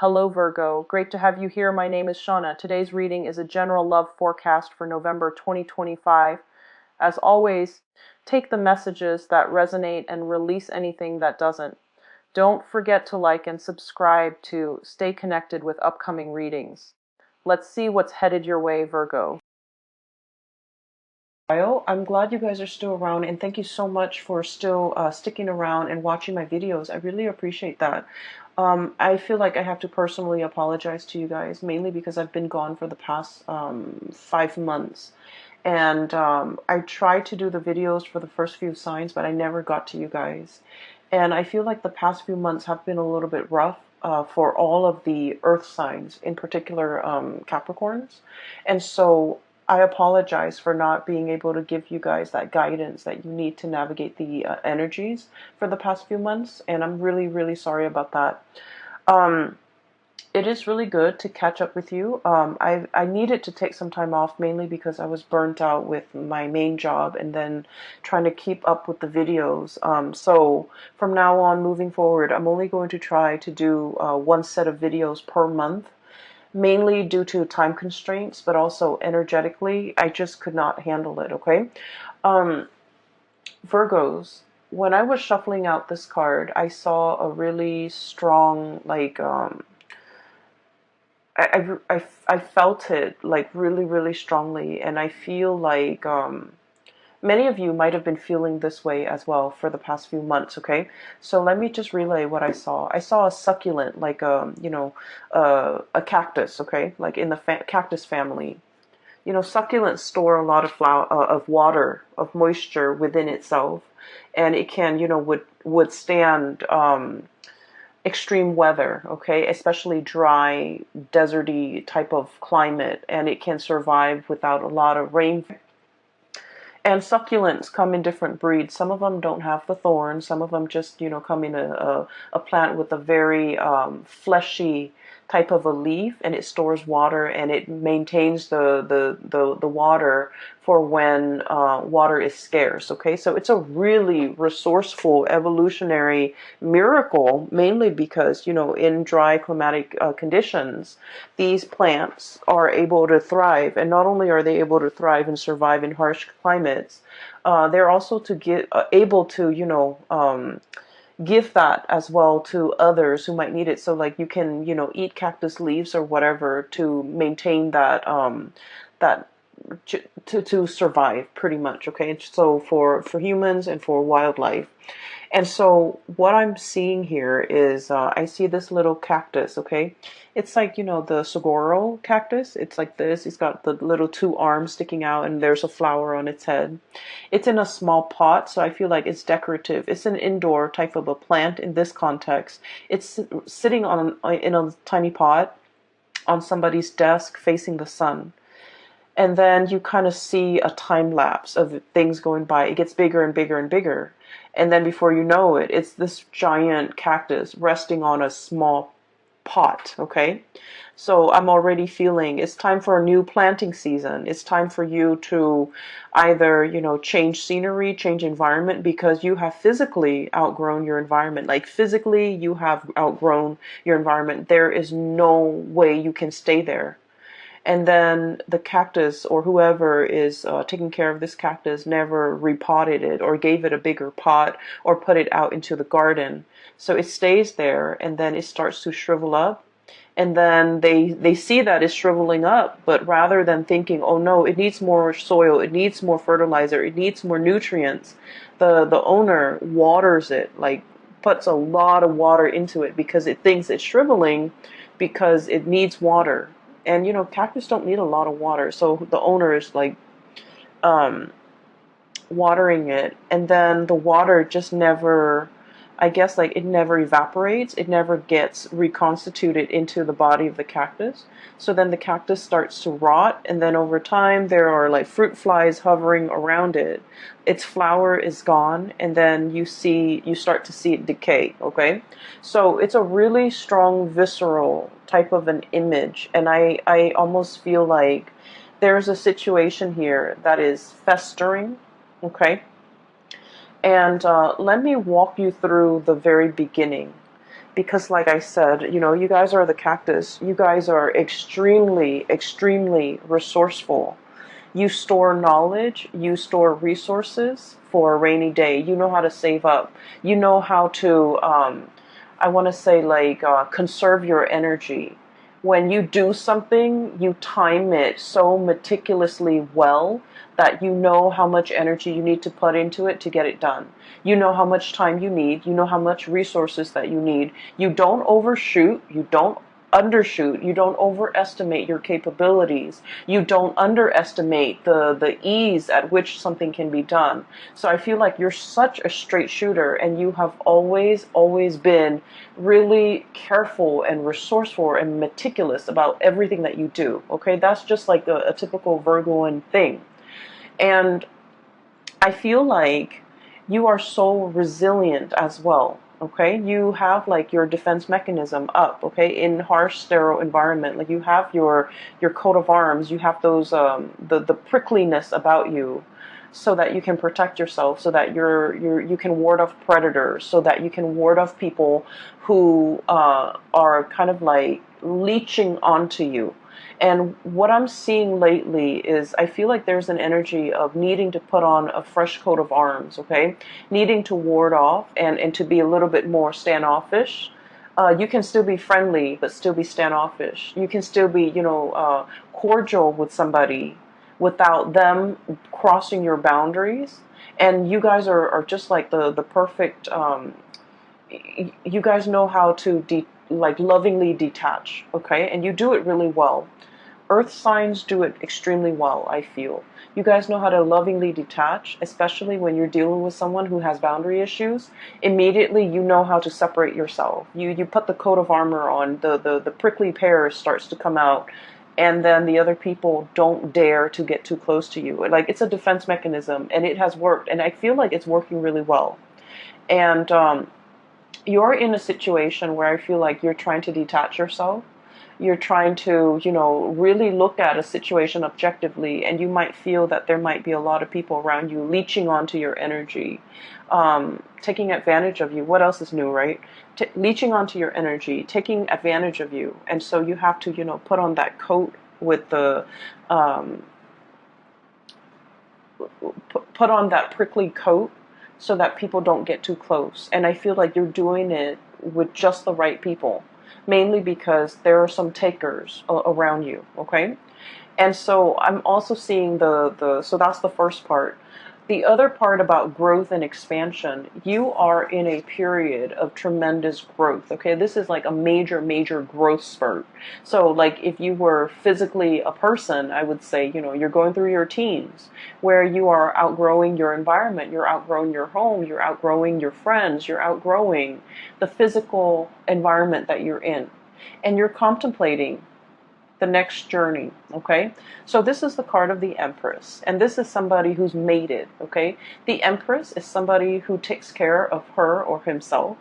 Hello Virgo, great to have you here. My name is Shauna. Today's reading is a general love forecast for November 2025. As always, take the messages that resonate and release anything that doesn't. Don't forget to like and subscribe to stay connected with upcoming readings. Let's see what's headed your way, Virgo. I'm glad you guys are still around, and thank you so much for still sticking around and watching my videos. I really appreciate that. I feel like I have to personally apologize to you guys, mainly because I've been gone for the past 5 months. And I tried to do the videos for the first few signs, but I never got to you guys. And I feel like the past few months have been a little bit rough for all of the earth signs, in particular Capricorns. And so I apologize for not being able to give you guys that guidance that you need to navigate the energies for the past few months. And I'm really, really sorry about that. It is really good to catch up with you. I needed to take some time off, mainly because I was burnt out with my main job and then trying to keep up with the videos. So from now on, moving forward, I'm only going to try to do one set of videos per month, mainly due to time constraints, but also energetically, I just could not handle it, okay? Virgos, when I was shuffling out this card, I saw a really strong, like, I felt it like really, really strongly, and I feel like many of you might have been feeling this way as well for the past few months. Okay, so let me just relay what I saw. I saw a succulent, like a cactus. Okay, like in the cactus family. You know, succulents store a lot of of water, of moisture within itself, and it can, withstand extreme weather, okay, especially dry, deserty type of climate, and it can survive without a lot of rain. And succulents come in different breeds. Some of them don't have the thorns. Some of them just, come in a plant with a very fleshy type of a leaf, and it stores water and it maintains the water for when water is scarce. Okay, so it's a really resourceful evolutionary miracle, mainly because, in dry climatic conditions, these plants are able to thrive. And not only are they able to thrive and survive in harsh climates, they're also able to, give that as well to others who might need it. So like you can, eat cactus leaves or whatever to maintain that to survive, pretty much. Okay, so for humans and for wildlife. And so what I'm seeing here is I see this little cactus. Okay, it's like, the saguaro cactus. It's like this. It's got the little two arms sticking out, and there's a flower on its head. It's in a small pot, so I feel like it's decorative. It's an indoor type of a plant in this context. It's sitting in a tiny pot on somebody's desk facing the sun. And then you kind of see a time lapse of things going by. It gets bigger and bigger and bigger. And then before you know it, it's this giant cactus resting on a small pot, okay? So I'm already feeling it's time for a new planting season. It's time for you to either, change scenery, change environment, because you have physically outgrown your environment. Like physically, you have outgrown your environment. There is no way you can stay there. And then the cactus, or whoever is taking care of this cactus, never repotted it or gave it a bigger pot or put it out into the garden. So it stays there, and then it starts to shrivel up. And then they see that it's shriveling up, but rather than thinking, oh no, it needs more soil, it needs more fertilizer, it needs more nutrients, the owner waters it, like puts a lot of water into it because it thinks it's shriveling because it needs water. And cactus don't need a lot of water, so the owner is like watering it, and then the water just never, I guess, like it never evaporates, it never gets reconstituted into the body of the cactus. So then the cactus starts to rot, and then over time there are like fruit flies hovering around it. Its flower is gone, and then you start to see it decay. Okay, so it's a really strong visceral type of an image, and I almost feel like there's a situation here that is festering. Okay, and let me walk you through the very beginning. because like I said, you guys are the cactus. You guys are extremely, extremely resourceful. You store knowledge, you store resources for a rainy day. You know how to save up. You know how to, I want to say, like, conserve your energy. When you do something, you time it so meticulously well that you know how much energy you need to put into it to get it done. You know how much time you need. You know how much resources that you need. You don't overshoot. You don't undershoot. You don't overestimate your capabilities. You don't underestimate the ease at which something can be done. So I feel like you're such a straight shooter, and you have always been really careful and resourceful and meticulous about everything that you do. Okay, that's just like a typical Virgoan thing. And I feel like you are so resilient as well. Okay, you have like your defense mechanism up. Okay, in harsh sterile environment, like you have your coat of arms, you have those the prickliness about you, so that you can protect yourself, so that you can ward off predators, so that you can ward off people who are kind of like leeching onto you. And what I'm seeing lately is I feel like there's an energy of needing to put on a fresh coat of arms, okay? Needing to ward off and to be a little bit more standoffish. You can still be friendly, but still be standoffish. You can still be, cordial with somebody without them crossing your boundaries. And you guys are just like the perfect, you guys know how to like lovingly detach, okay? And you do it really well. Earth signs do it extremely well, I feel. You guys know how to lovingly detach, especially when you're dealing with someone who has boundary issues. Immediately, you know how to separate yourself. You put the coat of armor on, the prickly pear starts to come out, and then the other people don't dare to get too close to you. Like, it's a defense mechanism, and it has worked, and I feel like it's working really well. And you're in a situation where I feel like you're trying to detach yourself. You're trying to, really look at a situation objectively, and you might feel that there might be a lot of people around you leeching onto your energy, taking advantage of you. What else is new, right? Leeching onto your energy, taking advantage of you. And so you have to, put on that coat with the, put on that prickly coat so that people don't get too close. And I feel like you're doing it with just the right people, mainly because there are some takers around you, okay? And so I'm also seeing so that's the first part. The other part about growth and expansion, you are in a period of tremendous growth, okay? This is like a major, major growth spurt. So like if you were physically a person, I would say, you're going through your teens where you are outgrowing your environment, you're outgrowing your home, you're outgrowing your friends, you're outgrowing the physical environment that you're in. And you're contemplating the next journey, okay? So this is the card of the Empress, and this is somebody who's mated, okay? The Empress is somebody who takes care of her or himself.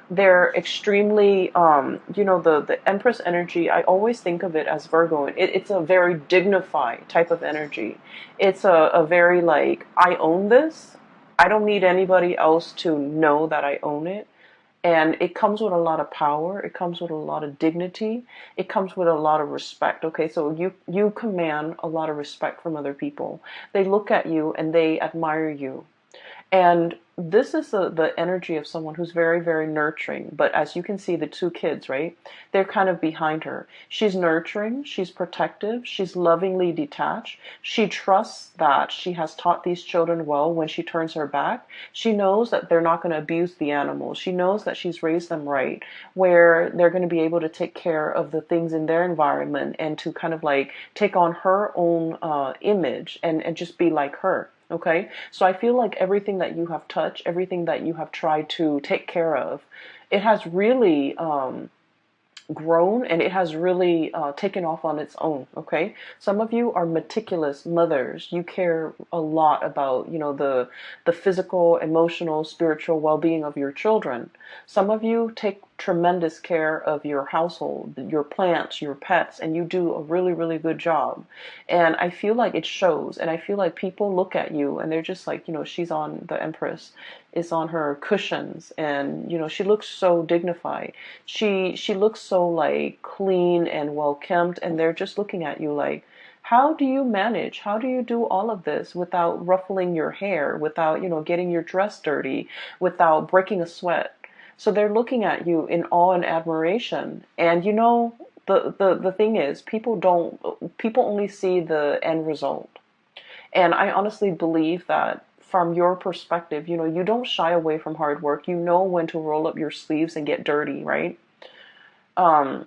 They're extremely, the Empress energy, I always think of it as Virgo. It's a very dignified type of energy. It's a very like, I own this. I don't need anybody else to know that I own it. And it comes with a lot of power. It comes with a lot of dignity. It comes with a lot of respect. Okay, so you command a lot of respect from other people. They look at you and they admire you. And this is the energy of someone who's very, very nurturing. But as you can see, the two kids, right? They're kind of behind her. She's nurturing, she's protective, she's lovingly detached. She trusts that she has taught these children well when she turns her back. She knows that they're not going to abuse the animals. She knows that she's raised them right, where they're going to be able to take care of the things in their environment and to kind of like take on her own image and just be like her. Okay, so I feel like everything that you have touched, everything that you have tried to take care of, it has really grown and it has really taken off on its own. Okay, some of you are meticulous mothers. You care a lot about the physical, emotional, spiritual well-being of your children. Some of you take tremendous care of your household, your plants, your pets, and you do a really, really good job. And I feel like it shows, and I feel like people look at you and they're just like, she's on, the Empress is on her cushions, and she looks so dignified. She looks so like clean and well kempt, and they're just looking at you like, how do you manage? How do you do all of this without ruffling your hair, without, getting your dress dirty, without breaking a sweat? So they're looking at you in awe and admiration. And the thing is, people only see the end result. And I honestly believe that from your perspective, you don't shy away from hard work. You know when to roll up your sleeves and get dirty, right? Um,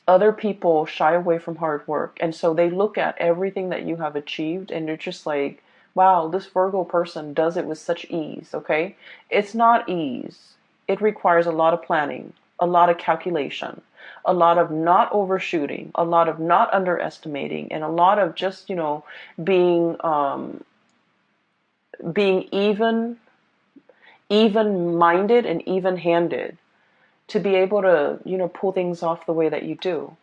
Other people shy away from hard work, and so they look at everything that you have achieved and they're just like, wow, this Virgo person does it with such ease. Okay, it's not ease. It requires a lot of planning, a lot of calculation, a lot of not overshooting, a lot of not underestimating, and a lot of just being being even minded and even handed to be able to pull things off the way that you do.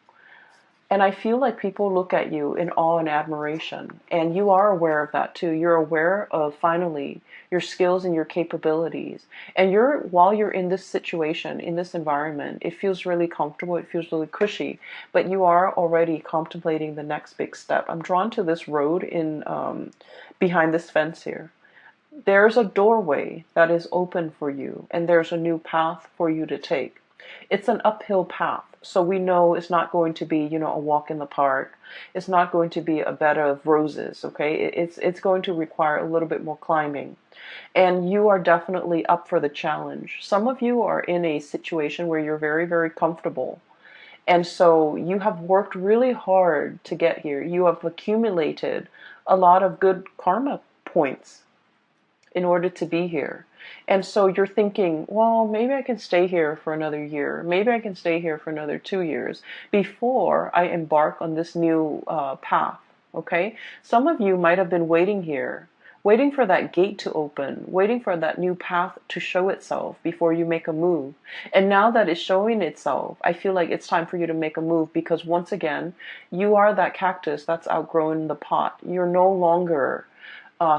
And I feel like people look at you in awe and admiration. And you are aware of that too. You're aware of finally your skills and your capabilities. And while you're in this situation, in this environment, it feels really comfortable. It feels really cushy. But you are already contemplating the next big step. I'm drawn to this road in behind this fence here. There's a doorway that is open for you, and there's a new path for you to take. It's an uphill path, so we know it's not going to be, a walk in the park. It's not going to be a bed of roses, okay? It's going to require a little bit more climbing. And you are definitely up for the challenge. Some of you are in a situation where you're very, very comfortable. And so you have worked really hard to get here. You have accumulated a lot of good karma points in order to be here. And so you're thinking, well, maybe I can stay here for another year. Maybe I can stay here for another 2 years before I embark on this new path. Okay? Some of you might have been waiting here, waiting for that gate to open, waiting for that new path to show itself before you make a move. And now that it's showing itself, I feel like it's time for you to make a move, because once again, you are that cactus that's outgrown the pot. You're no longer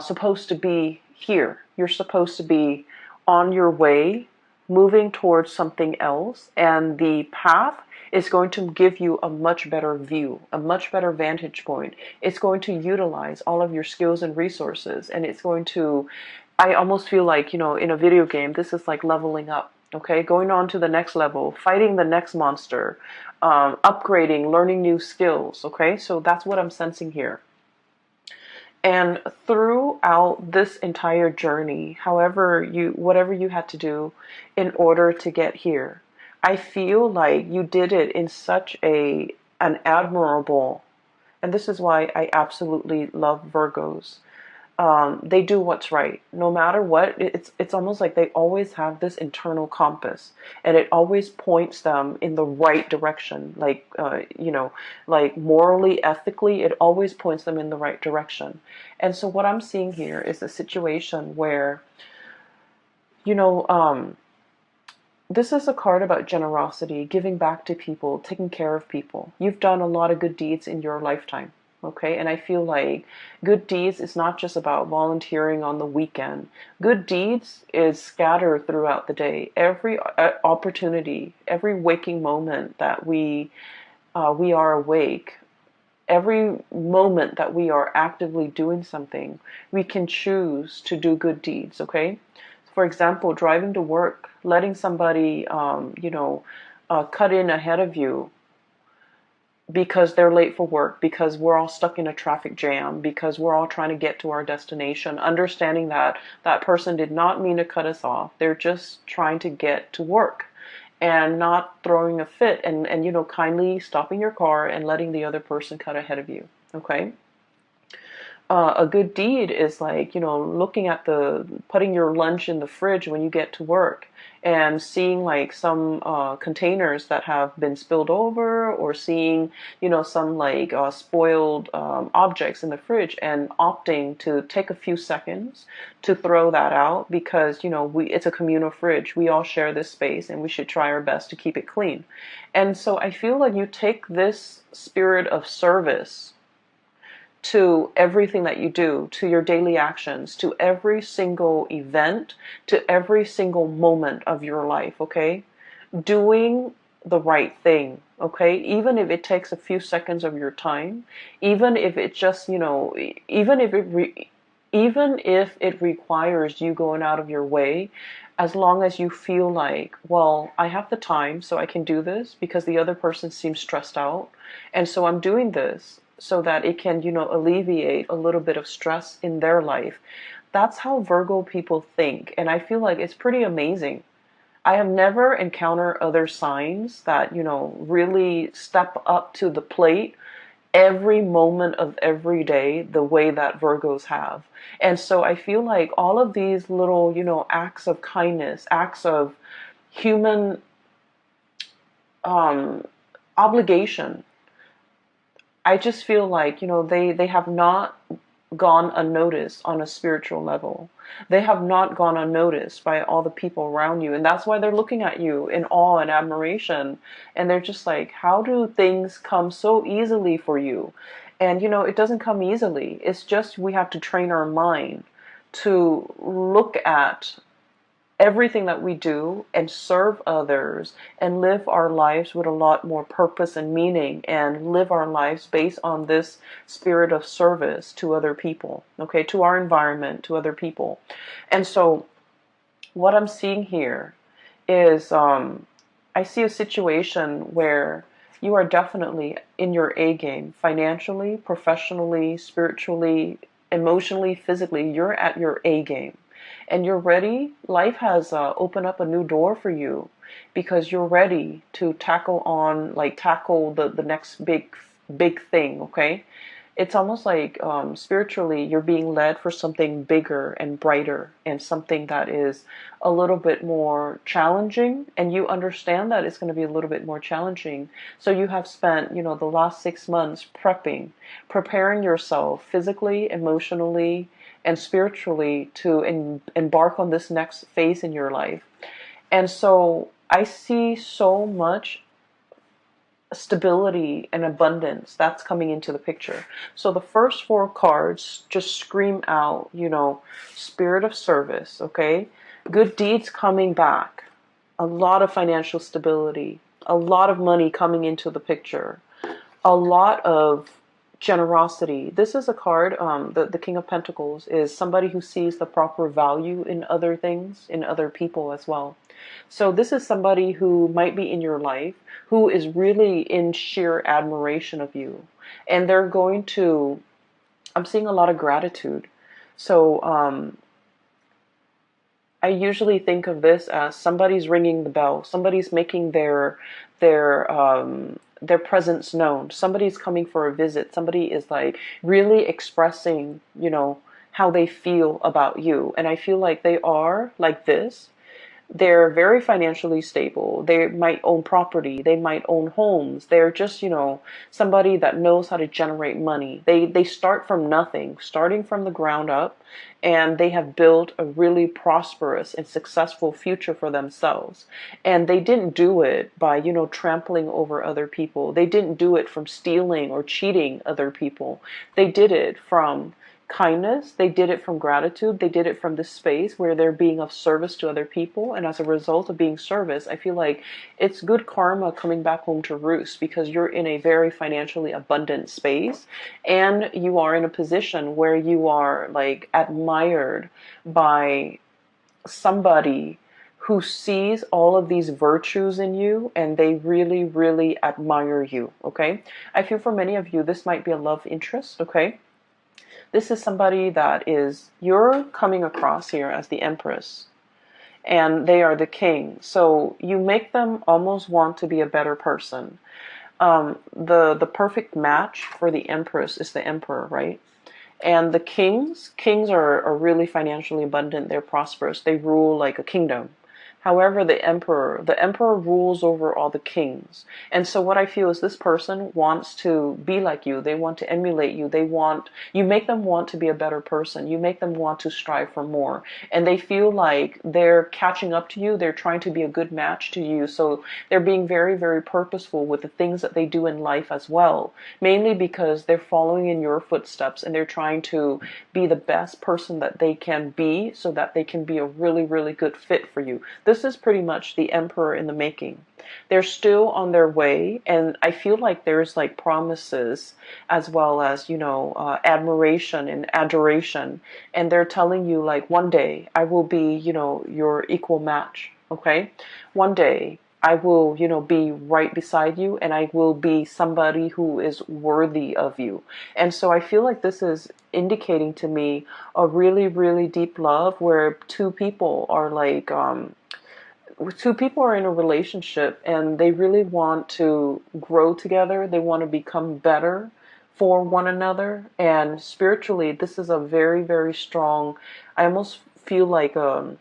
supposed to be here. You're supposed to be on your way, moving towards something else, and the path is going to give you a much better view, a much better vantage point. It's going to utilize all of your skills and resources, and it's going to, I almost feel like, in a video game, this is like leveling up, okay? Going on to the next level, fighting the next monster, upgrading, learning new skills, okay? So that's what I'm sensing here. And throughout this entire journey, whatever you had to do in order to get here, I feel like you did it in such an admirable, and this is why I absolutely love Virgos. They do what's right, no matter what. It's almost like they always have this internal compass, and it always points them in the right direction. Like like morally, ethically, it always points them in the right direction. And so what I'm seeing here is a situation where this is a card about generosity, giving back to people, taking care of people. You've done a lot of good deeds in your lifetime. Okay, and I feel like good deeds is not just about volunteering on the weekend. Good deeds is scattered throughout the day. Every opportunity, every waking moment that we are awake, every moment that we are actively doing something, we can choose to do good deeds. Okay, for example, driving to work, letting somebody cut in ahead of you because they're late for work, because we're all stuck in a traffic jam, because we're all trying to get to our destination, understanding that that person did not mean to cut us off. They're just trying to get to work, and not throwing a fit, and kindly stopping your car and letting the other person cut ahead of you. Okay? A good deed is like, looking at putting your lunch in the fridge when you get to work and seeing like some containers that have been spilled over, or seeing, some like spoiled objects in the fridge, and opting to take a few seconds to throw that out, because, it's a communal fridge. We all share this space and we should try our best to keep it clean. And so I feel like you take this spirit of service to everything that you do, to your daily actions, to every single event, to every single moment of your life, okay? Doing the right thing, okay? Even if it takes a few seconds of your time, even if it just, even if it requires you going out of your way, as long as you feel like, well, I have the time, so I can do this because the other person seems stressed out. And so I'm doing this so that it can, alleviate a little bit of stress in their life. That's how Virgo people think. And I feel like it's pretty amazing. I have never encountered other signs that, really step up to the plate every moment of every day the way that Virgos have. And so I feel like all of these little, acts of kindness, acts of human obligation, I just feel like, they have not gone unnoticed on a spiritual level. They have not gone unnoticed by all the people around you. And that's why they're looking at you in awe and admiration. And they're just like, how do things come so easily for you? And, it doesn't come easily. It's just we have to train our mind to look at everything that we do and serve others and live our lives with a lot more purpose and meaning, and live our lives based on this spirit of service to other people, okay, to our environment, to other people. And so what I'm seeing here is I see a situation where you are definitely in your A game, financially, professionally, spiritually, emotionally, physically. You're at your A game and you're ready. Life has opened up a new door for you because you're ready to tackle the next big thing. Okay, it's almost like spiritually you're being led for something bigger and brighter, and something that is a little bit more challenging, and you understand that it's going to be a little bit more challenging. So you have spent, the last 6 months preparing yourself physically, emotionally, and spiritually to embark on this next phase in your life. And so I see so much stability and abundance that's coming into the picture. So the first four cards just scream out, spirit of service, okay? Good deeds coming back, a lot of financial stability, a lot of money coming into the picture, a lot of generosity. This is a card, the King of Pentacles is somebody who sees the proper value in other things, in other people as well. So this is somebody who might be in your life who is really in sheer admiration of you. And they're going to, I'm seeing a lot of gratitude. So I usually think of this as somebody's ringing the bell. Somebody's making their presence known. Somebody's coming for a visit. Somebody is like really expressing, how they feel about you. And I feel like they are like this. They're very financially stable. They might own property. They might own homes. They're just, somebody that knows how to generate money. They start from nothing, starting from the ground up, and they have built a really prosperous and successful future for themselves. And they didn't do it by, trampling over other people. They didn't do it from stealing or cheating other people. They did it from kindness. They did it from gratitude. They did it from this space where they're being of service to other people. And as a result of being service, I feel like it's good karma coming back home to roost, because you're in a very financially abundant space and you are in a position where you are like admired by somebody who sees all of these virtues in you, and they really, really admire you. Okay. I feel for many of you, this might be a love interest. Okay. This is somebody that you're coming across here as the Empress, and they are the King. So you make them almost want to be a better person. The perfect match for the Empress is the Emperor, right? And the kings are really financially abundant. They're prosperous. They rule like a kingdom. However, the emperor rules over all the kings. And so what I feel is this person wants to be like you. They want to emulate you. You make them want to be a better person. You make them want to strive for more. And they feel like they're catching up to you. They're trying to be a good match to you. So they're being very, very purposeful with the things that they do in life as well. Mainly because they're following in your footsteps and they're trying to be the best person that they can be so that they can be a really, really good fit for you. This is pretty much the emperor in the making. They're still on their way, and I feel like there's like promises as well as, admiration and adoration. And they're telling you like, one day I will be, your equal match. Okay. One day I will, be right beside you, and I will be somebody who is worthy of you. And so I feel like this is indicating to me a really, really deep love where two people are in a relationship and they really want to grow together. They want to become better for one another. And spiritually, this is a very, very strong, I almost feel like a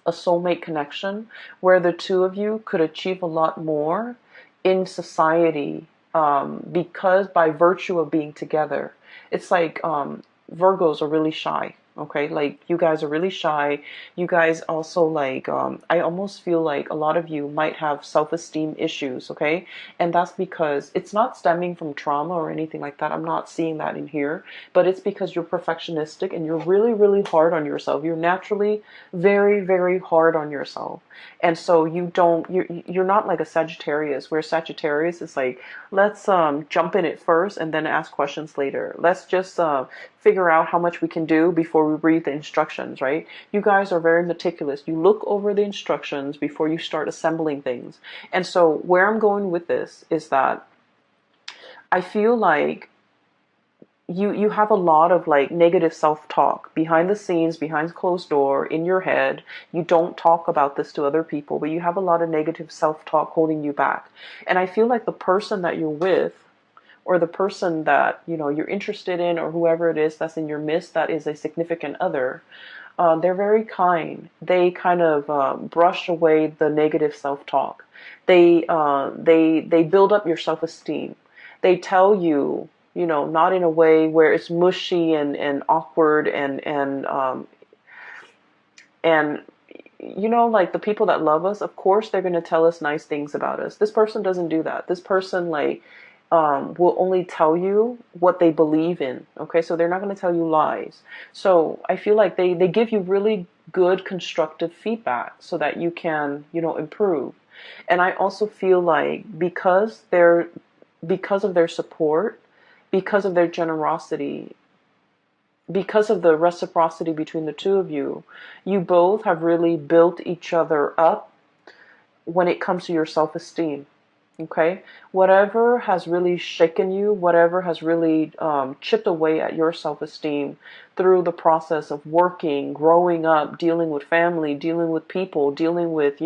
soulmate connection where the two of you could achieve a lot more in society, because by virtue of being together. It's like Virgos are really shy. Okay, like you guys are really shy. You guys also like, I almost feel like a lot of you might have self-esteem issues, okay? And that's because it's not stemming from trauma or anything like that. I'm not seeing that in here, but it's because you're perfectionistic and you're really, really hard on yourself. You're naturally very, very hard on yourself. And so you're not like a Sagittarius, where Sagittarius is like, let's jump in it first and then ask questions later. Let's just figure out how much we can do before we read the instructions, right? You guys are very meticulous. You look over the instructions before you start assembling things. And so where I'm going with this is that I feel like you have a lot of like negative self-talk behind the scenes, behind closed door, in your head. You don't talk about this to other people, but you have a lot of negative self-talk holding you back. And I feel like the person that you're with, or the person that you're interested in, or whoever it is that's in your midst that is a significant other, they're very kind. They kind of brush away the negative self-talk. They build up your self-esteem. They tell you, not in a way where it's mushy and awkward and like the people that love us, of course they're going to tell us nice things about us. This person doesn't do that. This person like will only tell you what they believe in. Okay, so they're not going to tell you lies. So I feel like they give you really good constructive feedback so that you can improve. And I also feel like because of their support, because of their generosity, because of the reciprocity between the two of you, you both have really built each other up when it comes to your self-esteem. Okay, whatever has really shaken you, whatever has really chipped away at your self-esteem through the process of working, growing up, dealing with family, dealing with people, dealing with,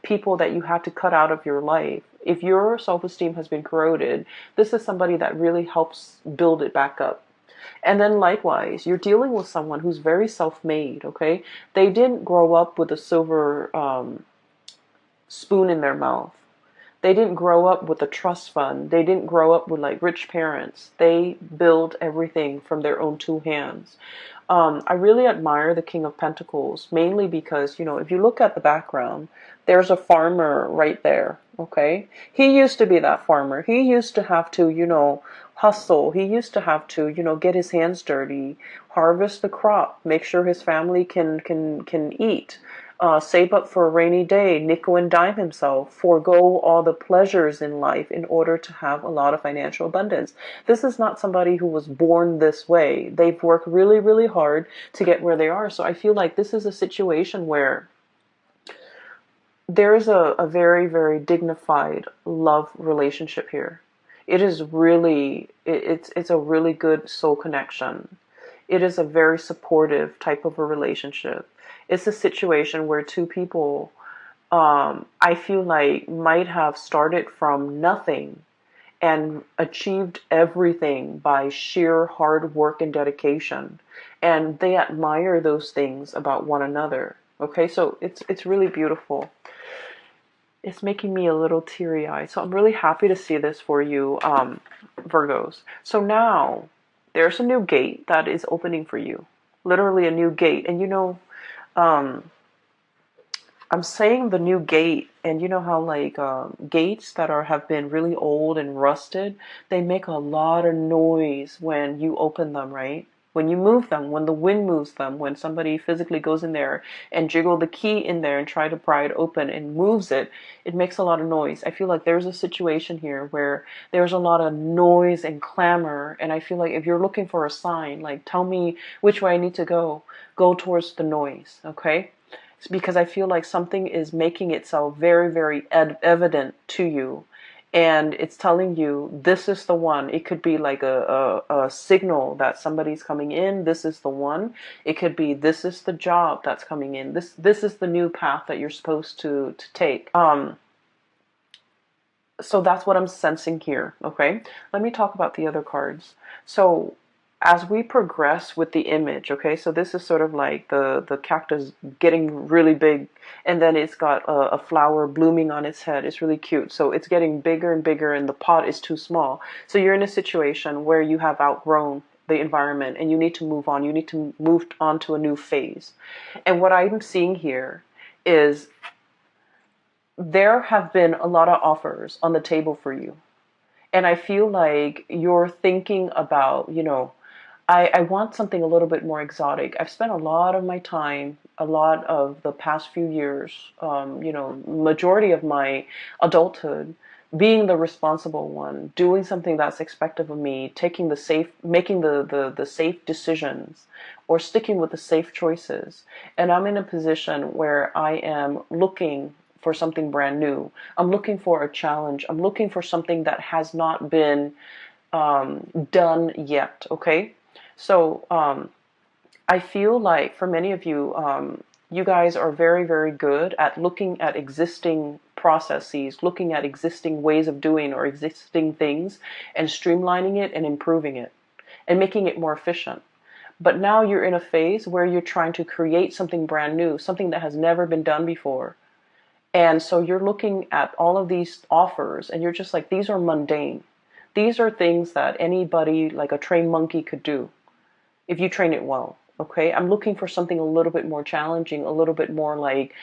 people that you had to cut out of your life. If your self-esteem has been corroded, this is somebody that really helps build it back up. And then likewise, you're dealing with someone who's very self-made, okay? They didn't grow up with a silver spoon in their mouth. They didn't grow up with a trust fund. They didn't grow up with like rich parents. They build everything from their own two hands. I really admire the King of Pentacles, mainly because, if you look at the background, there's a farmer right there, okay? He used to be that farmer. He used to have to, hustle. He used to have to, get his hands dirty, harvest the crop, make sure his family can eat. Save up for a rainy day, nickel and dime himself, forego all the pleasures in life in order to have a lot of financial abundance. This is not somebody who was born this way. They've worked really, really hard to get where they are. So I feel like this is a situation where there is a very, very dignified love relationship here. It is really, it's a really good soul connection. It is a very supportive type of a relationship. It's a situation where two people, I feel like, might have started from nothing and achieved everything by sheer hard work and dedication. And they admire those things about one another. Okay, so it's really beautiful. It's making me a little teary-eyed. So I'm really happy to see this for you, Virgos. So now there's a new gate that is opening for you. Literally a new gate. And um, I'm saying the new gate, and you know how like gates that have been really old and rusted, they make a lot of noise when you open them, right? When you move them, when the wind moves them, when somebody physically goes in there and jiggle the key in there and try to pry it open and moves it, it makes a lot of noise. I feel like there's a situation here where there's a lot of noise and clamor, and I feel like if you're looking for a sign, like tell me which way I need to go towards the noise, okay? Because I feel like something is making itself very, very evident to you. And it's telling you this is the one. It could be like a signal that somebody's coming in. This is the one. It could be this is the job that's coming in. This is the new path that you're supposed to take. So that's what I'm sensing here. Okay, let me talk about the other cards. So as we progress with the image, okay, so this is sort of like the cactus getting really big, and then it's got a flower blooming on its head. It's really cute. So it's getting bigger and bigger, and the pot is too small. So you're in a situation where you have outgrown the environment and you need to move on. You need to move on to a new phase. And what I'm seeing here is there have been a lot of offers on the table for you. And I feel like you're thinking about, I want something a little bit more exotic. I've spent a lot of my time, a lot of the past few years, majority of my adulthood, being the responsible one, doing something that's expected of me, making the safe decisions, or sticking with the safe choices. And I'm in a position where I am looking for something brand new. I'm looking for a challenge. I'm looking for something that has not been done yet. Okay, so I feel like for many of you, you guys are very, very good at looking at existing processes, looking at existing ways of doing or existing things, and streamlining it and improving it and making it more efficient. But now you're in a phase where you're trying to create something brand new, something that has never been done before. And so you're looking at all of these offers and you're just like, these are mundane. These are things that anybody, like a trained monkey, could do if you train it well. Okay, I'm looking for something a little bit more challenging, a little bit more like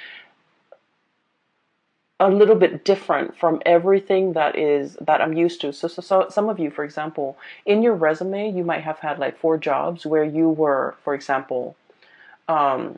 a little bit different from everything that I'm used to. So some of you, for example, in your resume, you might have had like 4 jobs where you were, for example, an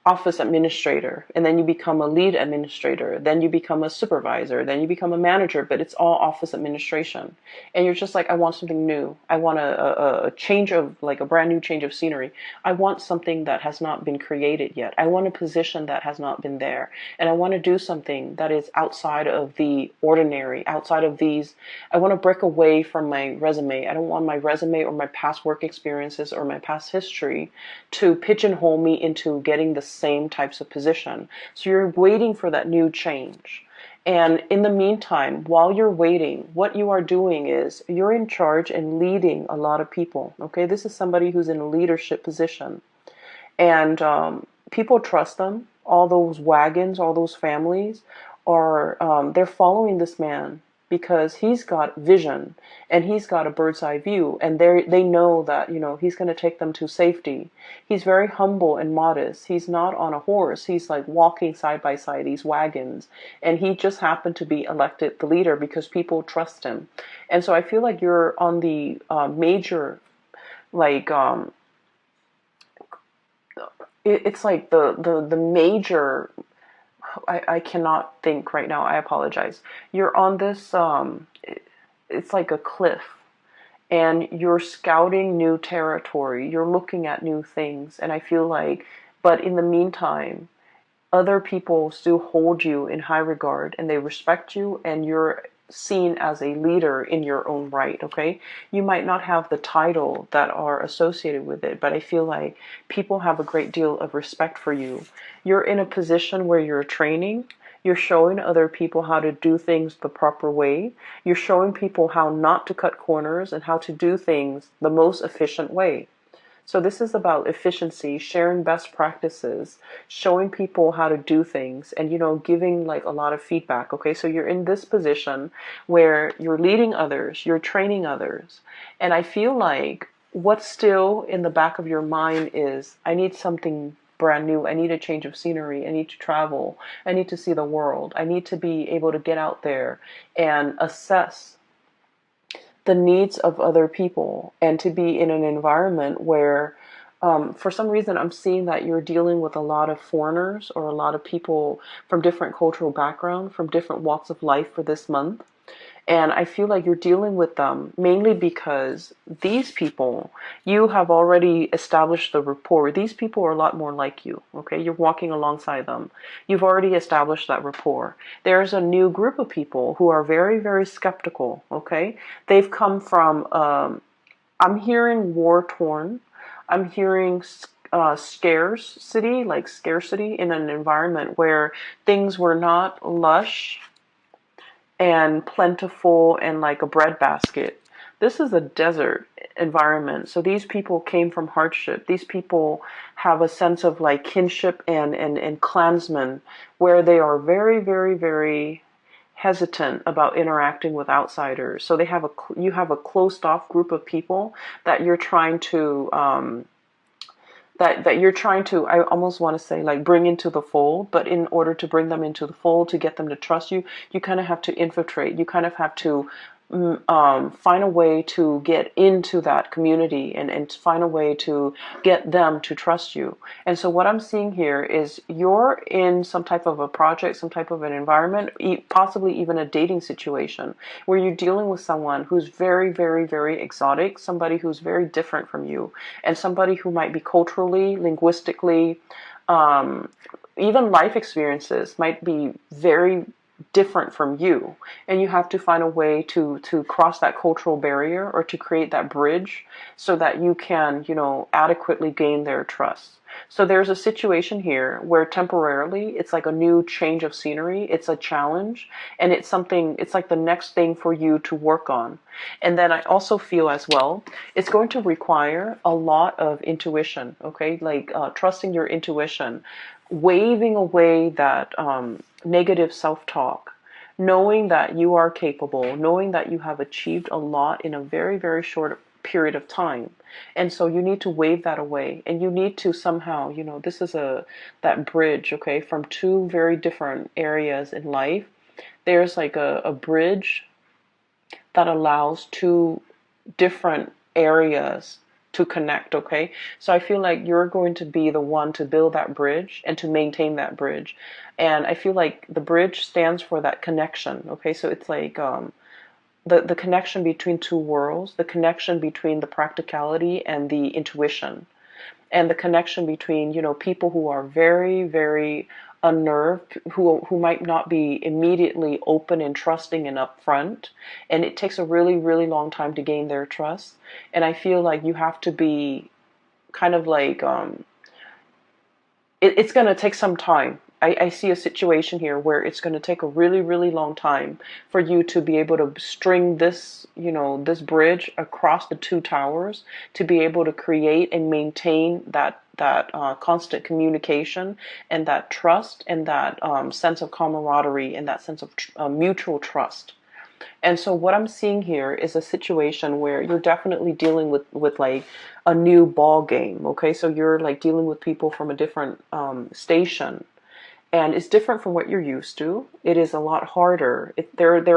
office administrator, and then you become a lead administrator, then you become a supervisor, then you become a manager, but it's all office administration. And you're just like, I want something new. I want a change of, like a brand new change of scenery. I want something that has not been created yet. I want a position that has not been there. And I want to do something that is outside of the ordinary, outside of these. I want to break away from my resume. I don't want my resume or my past work experiences or my past history to pigeonhole me into getting the same types of position. So you're waiting for that new change. And in the meantime, while you're waiting, what you are doing is you're in charge and leading a lot of people. Okay, this is somebody who's in a leadership position. And people trust them. All those wagons, all those families are, they're following this man because he's got vision and he's got a bird's eye view, and they know that he's going to take them to safety. He's very humble and modest. He's not on a horse. He's like walking side by side these wagons, and he just happened to be elected the leader because people trust him. And so I feel like you're on the major, like it's like the major. I cannot think right now. I apologize. You're on this, it's like a cliff, and you're scouting new territory. You're looking at new things. And I feel like, but in the meantime, other people still hold you in high regard and they respect you, and you're seen as a leader in your own right. Okay, you might not have the title that are associated with it, but I feel like people have a great deal of respect for you. You're in a position where you're training, You're showing other people how to do things the proper way. You're showing people how not to cut corners and how to do things the most efficient way. So this is about efficiency, sharing best practices, showing people how to do things, and giving like a lot of feedback. Okay, so you're in this position where you're leading others, you're training others, and I feel like what's still in the back of your mind is, I need something brand new. I need a change of scenery. I need to travel. I need to see the world. I need to be able to get out there and assess the needs of other people, and to be in an environment where for some reason I'm seeing that you're dealing with a lot of foreigners or a lot of people from different cultural background, from different walks of life for this month. And I feel like you're dealing with them mainly because these people, you have already established the rapport. These people are a lot more like you, okay? You're walking alongside them. You've already established that rapport. There's a new group of people who are very, very skeptical, okay? They've come from, I'm hearing war torn. I'm hearing scarcity, like scarcity in an environment where things were not lush and plentiful and like a breadbasket. This is a desert environment. So these people came from hardship. These people have a sense of like kinship and clansmen, where they are very, very, very hesitant about interacting with outsiders. So you have a closed off group of people that you're trying to that you're trying to, I almost want to say, like, bring into the fold. But in order to bring them into the fold, to get them to trust you, you kind of have to infiltrate. You kind of have to find a way to get into that community, and find a way to get them to trust you. And so what I'm seeing here is you're in some type of a project, some type of an environment, possibly even a dating situation, where you're dealing with someone who's very, very, very exotic, somebody who's very different from you, and somebody who might be culturally, linguistically, even life experiences might be very different from you, and you have to find a way to cross that cultural barrier, or to create that bridge, so that you can adequately gain their trust. So there's a situation here where temporarily it's like a new change of scenery, it's a challenge, and it's like the next thing for you to work on. And then I also feel as well, it's going to require a lot of intuition, okay, like trusting your intuition, waving away that negative self-talk, knowing that you are capable, knowing that you have achieved a lot in a very, very short period of time. And so you need to wave that away, and you need to somehow, this is that bridge, okay, from two very different areas in life. There's like a bridge that allows two different areas to connect, okay? So I feel like you're going to be the one to build that bridge and to maintain that bridge. And I feel like the bridge stands for that connection, okay? So it's like the connection between two worlds, the connection between the practicality and the intuition, and the connection between people who are very, very unnerved, who might not be immediately open and trusting and upfront, and it takes a really, really long time to gain their trust. And I feel like you have to be kind of like it's going to take some time. I see a situation here where it's going to take a really, really long time for you to be able to string this, this bridge across the two towers, to be able to create and maintain that constant communication, and that trust, and that sense of camaraderie, and that sense of mutual trust. And so what I'm seeing here is a situation where you're definitely dealing with like a new ball game. Okay, so you're like dealing with people from a different station, and it's different from what you're used to. It is a lot harder. There